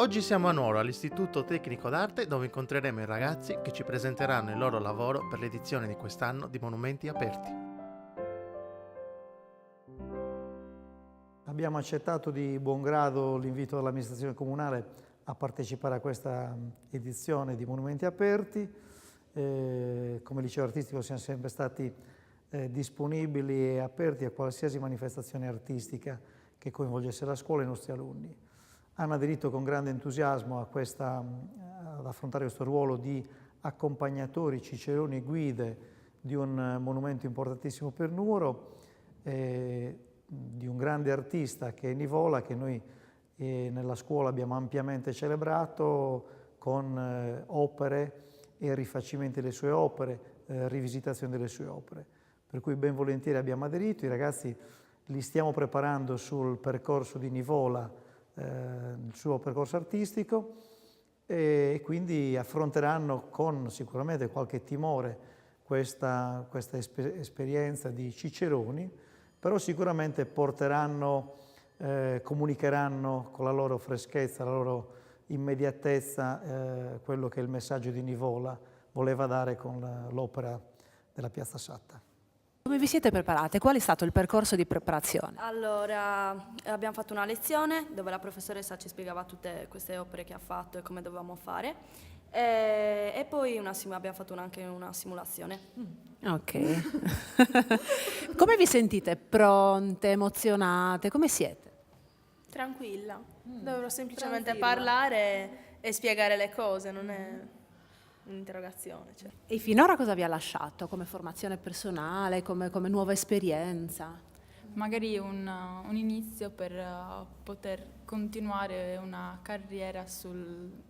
Oggi siamo a Nuoro, all'Istituto Tecnico d'Arte, dove incontreremo i ragazzi che ci presenteranno il loro lavoro per l'edizione di quest'anno di Monumenti Aperti. Abbiamo accettato di buon grado l'invito dell'amministrazione comunale a partecipare a questa edizione di Monumenti Aperti. Come liceo artistico siamo sempre stati disponibili e aperti a qualsiasi manifestazione artistica che coinvolgesse la scuola e i nostri alunni. Hanno aderito con grande entusiasmo ad affrontare questo ruolo di accompagnatori, ciceroni e guide di un monumento importantissimo per Nuoro, di un grande artista che è Nivola, che noi nella scuola abbiamo ampiamente celebrato con opere e rifacimenti delle sue opere, rivisitazione delle sue opere. Per cui ben volentieri abbiamo aderito, i ragazzi li stiamo preparando sul percorso di Nivola, il suo percorso artistico, e quindi affronteranno con sicuramente qualche timore questa esperienza di ciceroni, però sicuramente porteranno, comunicheranno con la loro freschezza, la loro immediatezza, quello che il messaggio di Nivola voleva dare con l'opera della Piazza Satta. Come vi siete preparate? Qual è stato il percorso di preparazione? Allora, abbiamo fatto una lezione dove la professoressa ci spiegava tutte queste opere che ha fatto e come dovevamo fare, e poi abbiamo fatto anche una simulazione. Ok. Come vi sentite? Pronte, emozionate? Come siete? Tranquilla. Dovrò semplicemente parlare e spiegare le cose, non è un'interrogazione. Cioè. E finora cosa vi ha lasciato come formazione personale, come nuova esperienza? Magari un inizio per poter continuare una carriera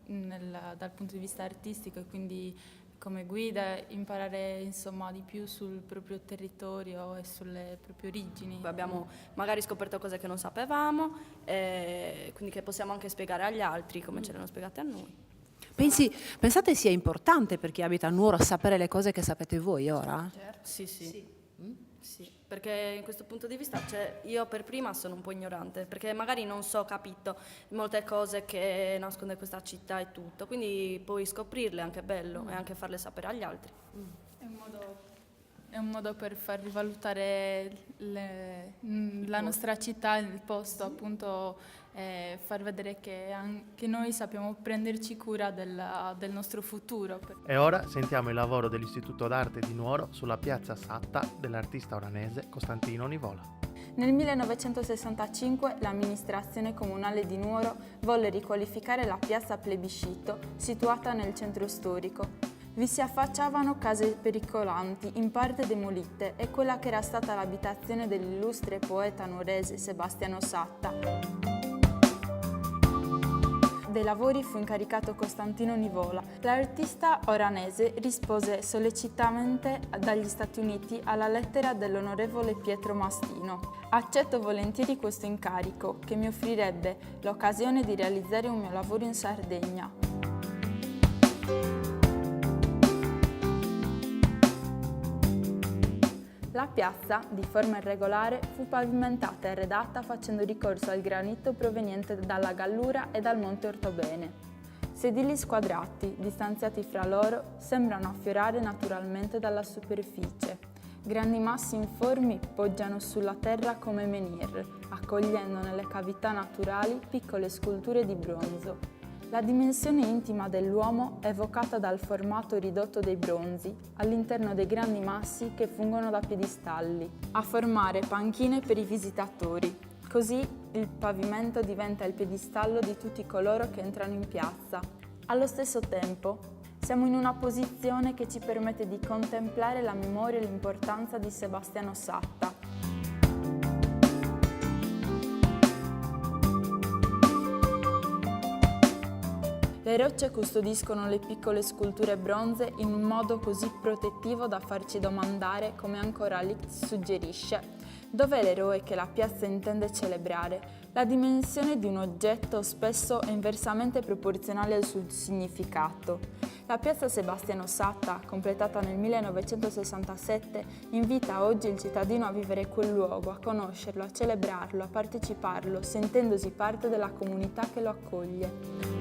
dal punto di vista artistico e quindi come guida imparare insomma di più sul proprio territorio e sulle proprie origini. Abbiamo magari scoperto cose che non sapevamo, quindi che possiamo anche spiegare agli altri come ce le hanno spiegate a noi. Pensate sia importante per chi abita a Nuoro sapere le cose che sapete voi ora? Certo. Sì, perché in questo punto di vista io per prima sono un po' ignorante, perché magari non so, capito, molte cose che nasconde questa città e tutto, quindi poi scoprirle è anche bello e anche farle sapere agli altri. È un modo per far rivalutare la nostra città, il posto, appunto, far vedere che anche noi sappiamo prenderci cura del nostro futuro. E ora sentiamo il lavoro dell'Istituto d'Arte di Nuoro sulla Piazza Satta dell'artista oranese Costantino Nivola. Nel 1965 l'amministrazione comunale di Nuoro volle riqualificare la piazza Plebiscito situata nel centro storico. Vi si affacciavano case pericolanti, in parte demolite, e quella che era stata l'abitazione dell'illustre poeta nuorese Sebastiano Satta. Dei lavori fu incaricato Costantino Nivola. L'artista oranese rispose sollecitamente dagli Stati Uniti alla lettera dell'onorevole Pietro Mastino. Accetto volentieri questo incarico, che mi offrirebbe l'occasione di realizzare un mio lavoro in Sardegna. La piazza, di forma irregolare, fu pavimentata e arredata facendo ricorso al granito proveniente dalla Gallura e dal Monte Ortobene. Sedili squadrati, distanziati fra loro, sembrano affiorare naturalmente dalla superficie. Grandi massi informi poggiano sulla terra come menhir, accogliendo nelle cavità naturali piccole sculture di bronzo. La dimensione intima dell'uomo è evocata dal formato ridotto dei bronzi all'interno dei grandi massi che fungono da piedistalli, a formare panchine per i visitatori. Così il pavimento diventa il piedistallo di tutti coloro che entrano in piazza. Allo stesso tempo, siamo in una posizione che ci permette di contemplare la memoria e l'importanza di Sebastiano Satta. Le rocce custodiscono le piccole sculture bronze in un modo così protettivo da farci domandare, come ancora Licht suggerisce, dov'è l'eroe che la piazza intende celebrare? La dimensione di un oggetto spesso è inversamente proporzionale al suo significato. La piazza Sebastiano Satta, completata nel 1967, invita oggi il cittadino a vivere quel luogo, a conoscerlo, a celebrarlo, a parteciparlo, sentendosi parte della comunità che lo accoglie.